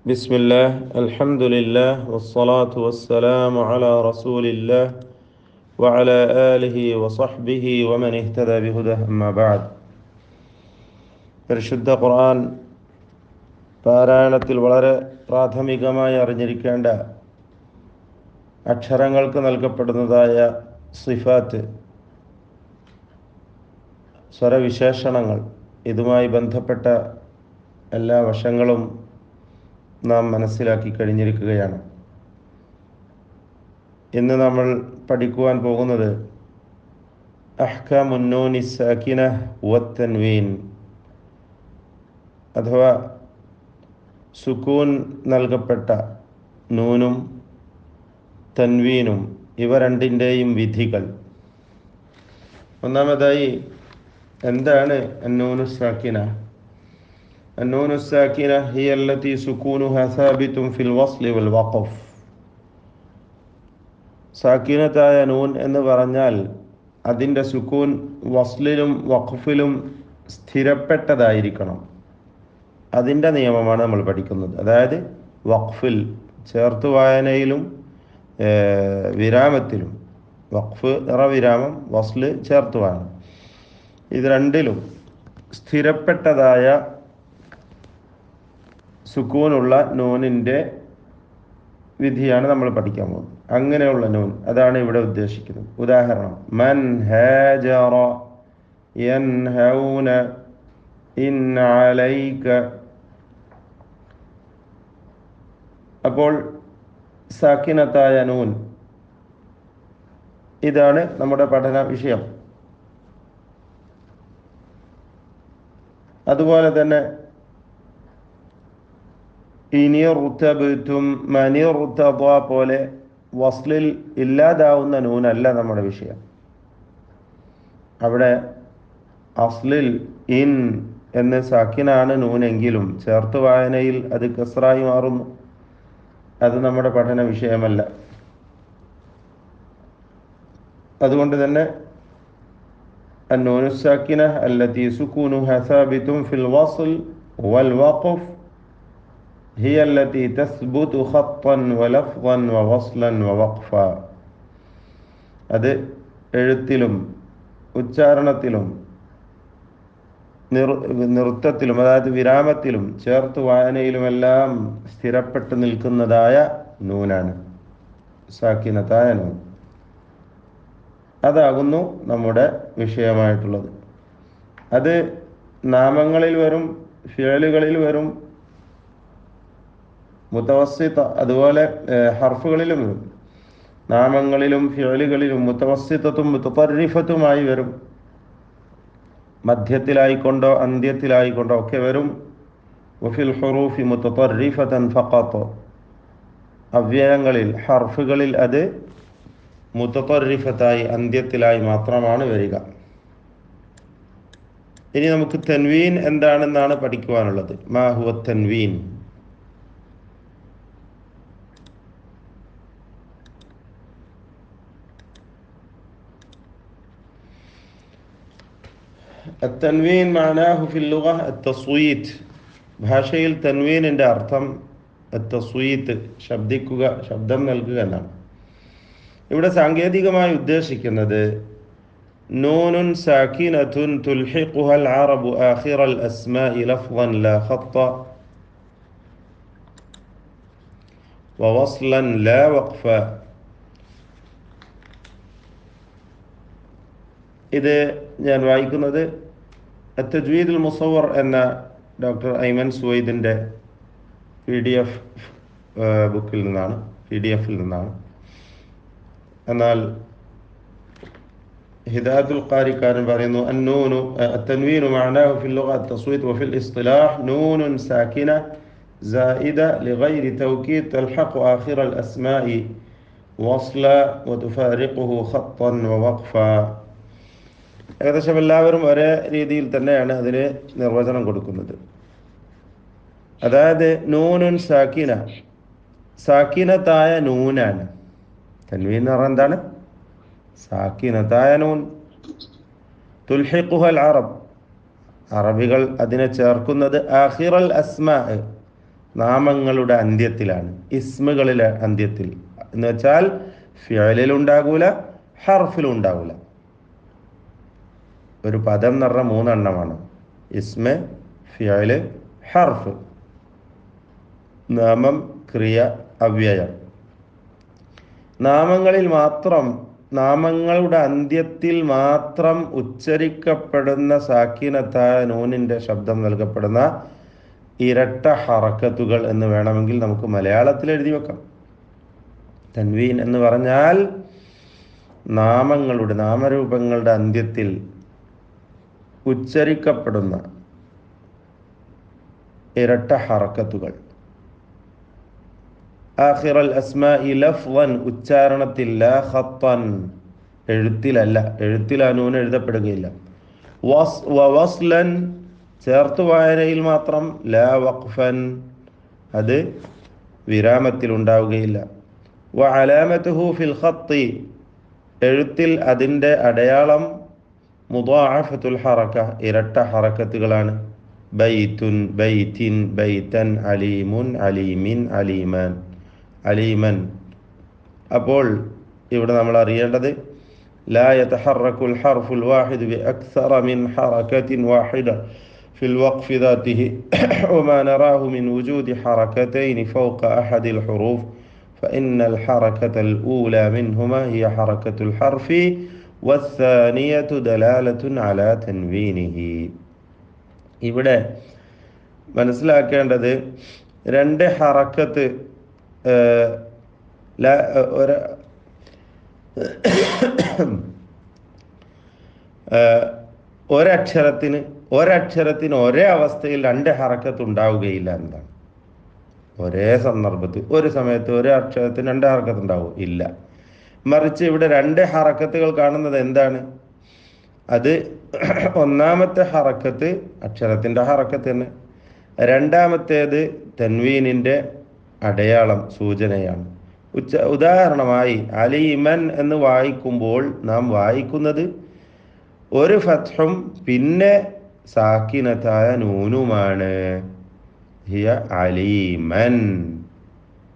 بسم الله الحمد لله والصلاة والسلام على رسول الله وعلى آله وصحبه ومن اهتدى بهداه أما بعد പരിശുദ്ധ ഖുർആൻ പാരായണത്തിൽ വളരെ പ്രാഥമികമായി അറിഞ്ഞിരിക്കേണ്ട അക്ഷരങ്ങൾക്ക് നൽകപ്പെടുന്നതായ സിഫാത്ത്, സ്വരവിശേഷണങ്ങൾ, ഇതുമായി ബന്ധപ്പെട്ട എല്ലാ വശങ്ങളും നാം മനസ്സിലാക്കി കഴിഞ്ഞിരിക്കുകയാണ്. ഇന്ന് നമ്മൾ പഠിക്കുവാൻ പോകുന്നത് അഹ്കാമുൻ നൂനി സാകിന വത്തൻവീൻ, അഥവാ സുക്കൂൻ നൽകപ്പെട്ട നൂനും തൻവീനും ഇവ രണ്ടിൻ്റെയും വിധികൾ. ഒന്നാമതായി, എന്താണ് അന്നൂനു സാകിന? അന്നൂനു സാകിന ഹിയ അല്ലതി സുകൂനുഹാ സാബിതുൻ ഫിൽ വസ്ലി വൽ വഖഫ്. സാകിനത്തായ നൂൻ എന്ന് പറഞ്ഞാൽ അതിൻ്റെ സുക്കൂൻ വസ്ലിലും വഖഫിലും സ്ഥിരപ്പെട്ടതായിരിക്കണം. അതിൻ്റെ നിയമമാണ് നമ്മൾ പഠിക്കുന്നത്. അതായത് വഖഫിൽ ചേർത്ത് വായനയിലും വിരാമത്തിലും, വഖഫ് നിറവിരാമം, വസ്ല് ചേർത്ത് വായന, ഇത് രണ്ടിലും സ്ഥിരപ്പെട്ടതായ സുക്കൂനുള്ള നൂനിൻ്റെ വിധിയാണ് നമ്മൾ പഠിക്കാൻ പോകുന്നത്. അങ്ങനെയുള്ള നൂൻ, അതാണ് ഇവിടെ ഉദ്ദേശിക്കുന്നത്. ഉദാഹരണം, മൻ ഹാജറ യൻഹൗന ഇൻ അലൈക. അപ്പോൾ സാക്കിനത്തായ നൂൻ, ഇതാണ് നമ്മുടെ പഠന വിഷയം. അതുപോലെ തന്നെ ഇനിറുത്തബുത്തും മനിറുത്തബ പോലെ വസ്ലിൽ ഇല്ലാതാവുന്ന നൂനല്ല നമ്മുടെ വിഷയം. അവിടെ അസ്ലിൽ ഇൻ എന്ന് സാക്കിനാണ് നൂനെങ്കിലും ചേർത്ത് വായനയിൽ അത് കസ്റായി മാറുന്നു. അത് നമ്മുടെ പഠന വിഷയമല്ല. അതുകൊണ്ട് തന്നെ അന്നൂനു സാക്കിന അല്ലതി സുകൂനുഹാ സാബിതുൻ ഫിൽ വസ്ൽ വൽ വഖഫ് ഹിയ അല്ലതി തസ്ബുതു ഖത്തൻ വലഫ്ളൻ വവസ്ലൻ വവഖഫ. അത് എഴുത്തിലും ഉച്ചാരണത്തിലും നൃത്തത്തിലും, അതായത് വിരാമത്തിലും ചേർത്ത് വായനയിലുമെല്ലാം സ്ഥിരപ്പെട്ട് നിൽക്കുന്നതായ നൂനാണ് സാക്കിനത്തായ നൂൻ. അതാകുന്നു നമ്മുടെ വിഷയമായിട്ടുള്ളത്. അത് നാമങ്ങളിൽ വരും, ഫിഅലുകളിൽ വരും, മുതവസ്സിത, അതുപോലെ ഹർഫുകളിലും വരും. നാമങ്ങളിലും ഫിഅലുകളിലും മുതവസ്സിതത്തും മുതതർരിഫത്തുമായി വരും. മധ്യത്തിലായിക്കൊണ്ടോ അന്ത്യത്തിലായിക്കൊണ്ടോ ഒക്കെ വരും. വഫിൽ ഹുറൂഫി മുതതർരിഫതൻ ഫഖത്ത്. അവ്യയങ്ങളിൽ, ഹർഫുകളിൽ അത് മുതതർരിഫത്തായി, അന്ത്യത്തിലായി മാത്രമാണ് വരിക. ഇനി നമുക്ക് തൻവീൻ എന്താണെന്നാണ് പഠിക്കുവാനുള്ളത്. മാ ഹുവ തൻവീൻ? التنوين معناه في اللغة التصويت. ഭാഷയിൽ തൻവീനിൻ്റെ അർത്ഥം അത്തസ്വീത്ത്, ശബ്ദിക്കുക, ശബ്ദം നൽകുക എന്നാണ്. ഇവിടെ സാങ്കേതികമായി ഉദ്ദേശിക്കുന്നത് നൂനുൻ സാകിനത്തുൻ തുൽഹിഖുഹൽ അറബു ആഖിറൽ അസ്മാഇ ലഫ്ളൻ ലാ ഖത്ത വവസ്ലൻ ലാ വഖഫ. ഇത് ഞാൻ വായിക്കുന്നത് അത്തജ്വീദുൽ മുസവ്വർ എന്ന ഡോക്ടർ ഐമൻ സുവൈദിൻ്റെ PDF ബുക്കിൽ നിന്നാണ്, PDF-ൽ നിന്നാണ്. എന്നാൽ ഹിദായത്തുൽ ഖാരിക്കാരൻ പറയുന്നു അന്നൂനു അത്തൻവീനു മഅനാഹു ഫിൽ ലുഗ അത്തസ്വീത് വഫിൽ ഇസ്തിലാഹ് നൂനുൻ സാകിന സായിദ ലിഗൈരി തൗകീദ് തൽഹഖു ആഖിറൽ അസ്മാഇ വസ്ല വതുഫാരിഖുഹു ഖത്തൻ വവഖഫ. ഏകദേശം എല്ലാവരും ഒരേ രീതിയിൽ തന്നെയാണ് അതിന് നിർവചനം കൊടുക്കുന്നത്. അതായത് നൂനുൻ സാക്കിന, സാക്കിനത്തായ നൂനാണ്. തൻവീൻ എന്ന് പറഞ്ഞാൽ എന്താണ്? സാക്കിനത്തായ നൂൻ. തുൽഹിഖുഹൽ അറബ്, അറബികൾ അതിനെ ചേർക്കുന്നത് ആഖിറൽ അസ്മാ, നാമങ്ങളുടെ അന്ത്യത്തിലാണ്, ഇസ്മുകളിലെ അന്ത്യത്തിൽ. എന്ന് വെച്ചാൽ ഫിഅലിലുണ്ടാകൂല, ഹർഫിലുണ്ടാകൂല. ഒരു പദം എന്ന് പറഞ്ഞാൽ 3 എണ്ണമാണ്: ഇസ്മ, ഫിഅല്, ഹർഫ്. നാമം, ക്രിയ, അവ്യയം. നാമങ്ങളുടെ അന്ത്യത്തിൽ മാത്രം ഉച്ചരിക്കപ്പെടുന്ന സാക്കിനത്തായ നൂനിൻ്റെ ശബ്ദം നൽകപ്പെടുന്ന ഇരട്ട ഹറക്കത്തുകൾ എന്ന് വേണമെങ്കിൽ നമുക്ക് മലയാളത്തിൽ എഴുതി വെക്കാം. തൻവീൻ എന്ന് പറഞ്ഞാൽ നാമരൂപങ്ങളുടെ അന്ത്യത്തിൽ ഉച്ചരിക്കപ്പെടുന്ന ഇരട്ട ഹറക്കത്തുകൾ. ആഖിറൽ അസ്മാഇ ലഫ്ളൻ, ഉച്ചാരണത്തിൽ, ലാ ഖത്തൻ, എഴുത്തിലല്ല, എഴുത്തിൽ ആ നൂൻ എഴുതപ്പെടുകയില്ല. വസ്ലൻ, ചേർത്തു വായനയിൽ മാത്രം, ലാ വഖഫൻ, അത് വിരാമത്തിൽ ഉണ്ടാവുകയില്ല. വഅലാമതുഹു ഫിൽ ഖത്തി, എഴുത്തിൽ അതിൻ്റെ അടയാളം മുദാഅഫത്തുൽ ഹറക, ഇരട്ട ഹറക്കത്തുകളാണ്. ബൈത്തുൻ, ബൈത്തിൻ, ബൈതൻ, അലീമുൻ, അലീമിൻ, അലീമാൻ, അലീമൻ. അപ്പോൾ ഇവിടെ നമ്മൾ അറിയേണ്ടത് ലാ യതഹറകുൽ ഹർഫുൽ വാഹിദ് ബിഅക്സറ മിൻ ഹറകത്തിൻ വാഹിദ ഫിൽ വഖ്ഫി ദാതിഹി വമാ നറാഹു മിൻ വജൂദി ഹറകതൈൻ ഫൗക അഹദിൽ ഹുറൂഫ് فإن الحركة الأولى منهما هي حركة الحرف والثانية دلالة على تنوينه. ഇവിടെ മനസ്സിലാക്കേണ്ടത് 2 ഹറക്കത്ത് ഒരക്ഷരത്തിന് ഒരേ അവസ്ഥയിൽ 2 ഹറക്കത്ത് ഉണ്ടാവുകയില്ല എന്നതാണ്. ഒരേ സന്ദർഭത്തിൽ ഒരു സമയത്ത് ഒരു അക്ഷരത്തിന് 2 ഹറക്കത്ത് ഉണ്ടാവും? ഇല്ല. മറിച്ച് ഇവിടെ 2 ഹറക്കത്തുകൾ കാണുന്നത് എന്താണ്? അത് ഒന്നാമത്തെ ഹറക്കത്ത് അക്ഷരത്തിൻ്റെ ഹറക്കത്ത് തന്നെ, രണ്ടാമത്തേത് തൻവീനിൻ്റെ അടയാളം, സൂചനയാണ്. ഉദാഹരണമായി അലീമൻ എന്ന് വായിക്കുമ്പോൾ നാം വായിക്കുന്നത് ഒരു ഫത്ഹും പിന്നെ സാക്കിനത്തായ നൂനുമാണ്. ഹിയ അലീമൻ,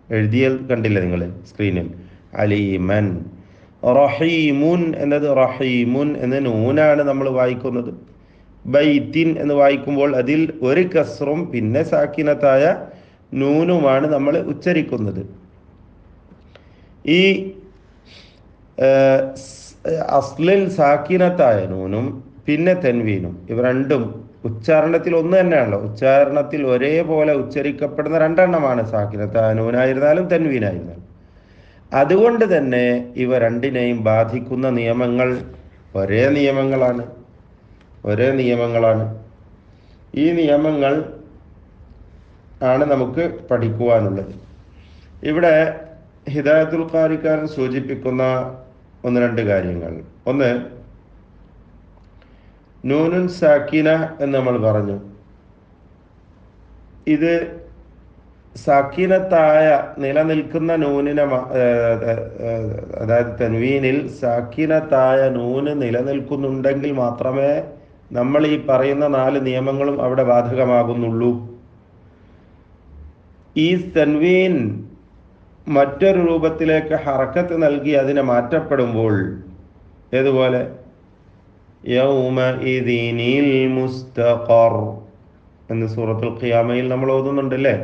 എഴുതിയാൽ കണ്ടില്ല നിങ്ങൾ സ്ക്രീനിൽ, അലീമൻ. റഹീമുൻ എന്നത് റഹീമുൻ എന്ന നൂനാണ് നമ്മൾ വായിക്കുന്നത്. ബൈത്തിൻ എന്ന് വായിക്കുമ്പോൾ അതിൽ ഒരു കസ്റും പിന്നെ സാക്കിനത്തായ നൂനുമാണ് നമ്മൾ ഉച്ചരിക്കുന്നത്. ഈ അസ്ലിൽ സാക്കിനത്തായ നൂനും പിന്നെ തൻവീനും, ഇവ രണ്ടും ഉച്ചാരണത്തിൽ ഒന്ന് തന്നെയാണല്ലോ. ഉച്ചാരണത്തിൽ ഒരേപോലെ ഉച്ചരിക്കപ്പെടുന്ന 2 എണ്ണമാണ്, സാക്കിനത്തായ നൂനായിരുന്നാലും തൻവീനായിരുന്നാലും. അതുകൊണ്ട് തന്നെ ഇവ രണ്ടിനെയും ബാധിക്കുന്ന നിയമങ്ങൾ ഒരേ നിയമങ്ങളാണ്. ഈ നിയമങ്ങൾ ആണ് നമുക്ക് പഠിക്കുവാനുള്ളത്. ഇവിടെ ഹിദായത്തുൽ ഖാരിക്കാരൻ സൂചിപ്പിക്കുന്ന 1-2 കാര്യങ്ങൾ. ഒന്ന്, നൂനുൻ സാക്കിന എന്ന് നമ്മൾ പറഞ്ഞു. ഇത് സാക്കിനത്തായ നിലനിൽക്കുന്ന നൂനിനെ, അതായത് തൻവീനിൽ സാക്കിനത്തായ നൂന് നിലനിൽക്കുന്നുണ്ടെങ്കിൽ മാത്രമേ നമ്മൾ ഈ പറയുന്ന 4 നിയമങ്ങളും അവിടെ ബാധകമാകുന്നുള്ളൂ. ഈ തൻവീൻ മറ്റൊരു രൂപത്തിലേക്ക് ഹറക്കത്ത് നൽകി അതിനെ മാറ്റപ്പെടുമ്പോൾ, ഏതുപോലെ യൗമഇദിനിൽ മുസ്തഖർ എന്ന് സൂറത്തുൽ ഖിയാമയിൽ നമ്മൾ ഓതുന്നുണ്ടല്ലേ.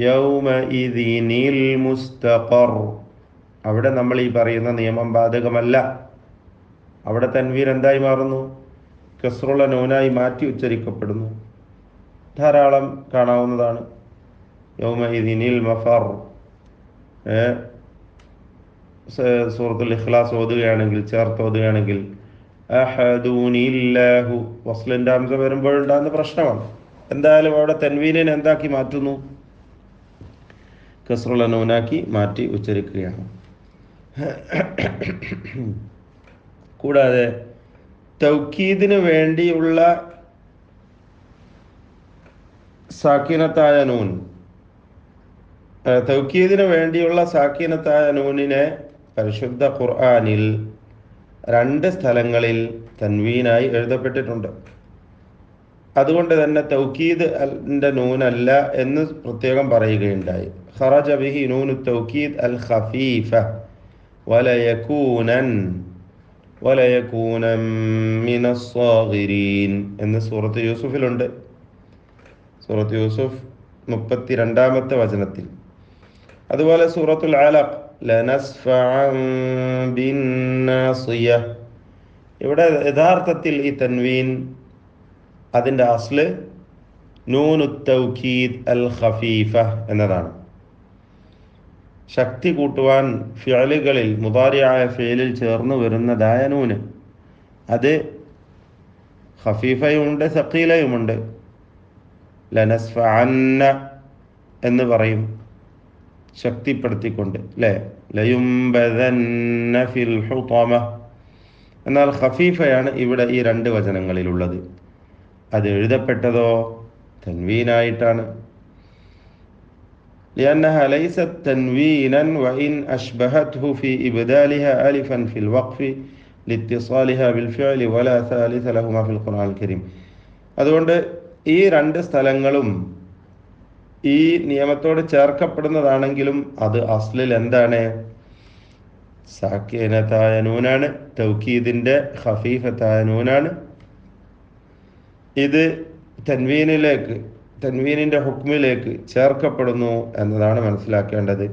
യൗമഇദിനിൽ മുസ്തഖർ, അവിടെ നമ്മൾ ഈ പറയുന്ന നിയമം ബാധകമല്ല. അവിടെ തൻവീൻ എന്തായി മാറുന്നു? കസ്റുള്ള നൂനായി മാറ്റി ഉച്ചരിക്കപ്പെടുന്നു. ധാരാളം കാണാവുന്നതാണ്. യൗമഇദിനിൽ മഫർ, സൂറത്തുൽ ഇഖ്ലാസ് ഓതുകയാണെങ്കിൽ, ചേർത്ത് അഹദുനില്ലാഹു, വസ്ലിൻ്റെ അംസ വരുമ്പോഴുണ്ടാകുന്ന പ്രശ്നമാണ്. എന്തായാലും അവിടെ തൻവീനിനെ എന്താക്കി മാറ്റുന്നു? കസ്റുള്ള നൂനാക്കി മാറ്റി ഉച്ചരിക്കുകയാണ്. കൂടാതെ തൗക്കീദിന് വേണ്ടിയുള്ള സാക്കിനത്തായ നൂൻ, തൗക്കീദിന് വേണ്ടിയുള്ള സാക്കിനത്തായ നൂനിനെ പരിശുദ്ധ ഖുർആനിൽ 2 സ്ഥലങ്ങളിൽ തൻവീനായി എഴുതപ്പെട്ടിട്ടുണ്ട്. അതുകൊണ്ട് തന്നെ തൗക്കീദ് ന്റെ നൂനല്ല എന്ന് പ്രത്യേകം പറയുകയുണ്ടായി. ഖറജ ബിഹി നൂനു തൗക്കീദ് അൽ ഖഫീഫ വലയകൂനൻ വലയകൂനൻ മിനസ് സ്വാഗിരീൻ എന്ന് സൂറത്ത് യൂസുഫിലുണ്ട്. സൂറത്ത് യൂസുഫ് 32-ാമത്തെ വചനത്തിൽ. അതുപോലെ സൂറത്തുൽ അലഖ് ലനസ്ഫഅൻ ബിന്നാസിയ, ഇവിടെ യഥാർത്ഥത്തിൽ ഈ തൻവീൻ അതിൻ്റെ അസ്ല് നൂനു തൗക്കീദ് അൽ ഖഫീഫ എന്നതാണ്. ശക്തി കൂട്ടുവാൻ ഫിഅലുകളിൽ മുദാരിയായ ഫിഅലിൽ ചേർന്ന് വരുന്നതായ നൂന്, അത് ഖഫീഫയുമുണ്ട് സഖീലയുമുണ്ട്. ലനസ്ഫഅന്ന എന്ന് പറയും ശക്തിപ്പെടുത്തിക്കൊണ്ട്, അല്ലേ? ലയുംബദന്ന ഫിൽ ഹുതമ. എന്നാൽ ഖഫീഫയാണ് ഇവിടെ ഈ 2 വചനങ്ങളിലുള്ളത്. അത് എഴുതപ്പെട്ടതോ തൻവീനായിട്ടാണ്. لأنها ليست تنوينا وإن أشبهته في إبدالها ألفا في الوقف لاتصالها بالفعل ولا ثالث لهما في القرآن الكريم. അതുകൊണ്ട് ഈ 2 സ്ഥലങ്ങളും ഈ നിയമത്തോട് ചേർക്കപ്പെടുന്നതാണെങ്കിലും അത് അസ്ലിൽ എന്താണ്? സാക്കിനത്തായ നൂനാണ്, തൗക്കീദിന്റെ ഖഫീഫത്തായ നൂനാണ്. ഇത് തൻവീനിന്റെ ഹുക്മിലേക്ക് ചേർക്കപ്പെടുന്നു എന്നതാണ് മനസ്സിലാക്കേണ്ടത്.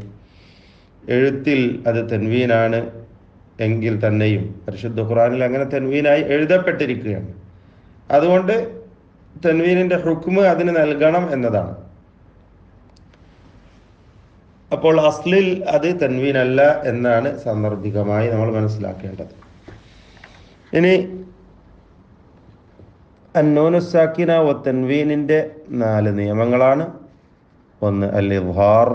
എഴുത്തിൽ അത് തൻവീനാണ് എങ്കിൽ തന്നെയും പരിശുദ്ധ ഖുർആനിൽ അങ്ങനെ തൻവീനായി എഴുതപ്പെട്ടിരിക്കുകയാണ്. അതുകൊണ്ട് തൻവീനിന്റെ ഹുക്മ് അതിന് നൽകണം എന്നതാണ്. അപ്പോൾ അസ്ലിൽ അത് തൻവീനല്ല എന്നാണ് സാന്ദർഭികമായി നമ്മൾ മനസ്സിലാക്കേണ്ടത്. ഇനി അന്നൂനു സാക്കിന വ തൻവീനിൻ്റെ 4 നിയമങ്ങളാണ്. 1 അൽ ഇദ്ഹാർ,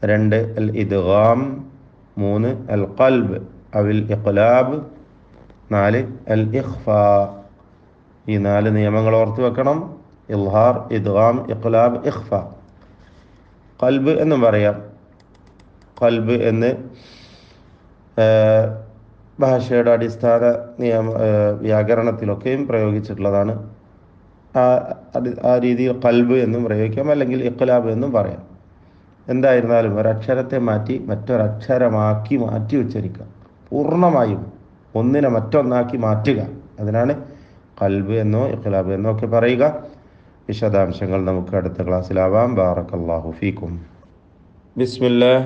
2 അൽ ഇദ്ഗാം, 3 അൽ ഖൽബ് അവിൽ ഇഖ്ലാബ്, 4 അൽ ഇഖ്ഫാ. ഈ 4 നിയമങ്ങൾ ഓർത്തു വെക്കണം. ഇദ്ഹാർ, ഇദ്ഗാം, ഇഖ്ലാബ്, ഇഖ്ഫാ. ഖൽബ് എന്നും പറയാം. ഖൽബ് എന്ന് ഭാഷയുടെ അടിസ്ഥാന വ്യാകരണത്തിലൊക്കെയും പ്രയോഗിച്ചിട്ടുള്ളതാണ്. ആ രീതിയിൽ ഖൽബ് എന്നും പ്രയോഗിക്കാം, അല്ലെങ്കിൽ ഇഖ്ലാബ് എന്നും പറയാം. എന്തായിരുന്നാലും ഒരക്ഷരത്തെ മാറ്റി മറ്റൊരക്ഷരമാക്കി മാറ്റി ഉച്ചരിക്കുക, പൂർണ്ണമായും ഒന്നിനെ മറ്റൊന്നാക്കി മാറ്റുക, അതിനാണ് ഖൽബ് എന്നോ ഇഖ്ലാബ് എന്നോ ഒക്കെ പറയുക. വിശദാംശങ്ങൾ നമുക്ക് അടുത്ത ക്ലാസ്സിലാവാം. ബാറക്കല്ലാഹു ഫീക്കും. ബിസ്മില്ലാഹ്.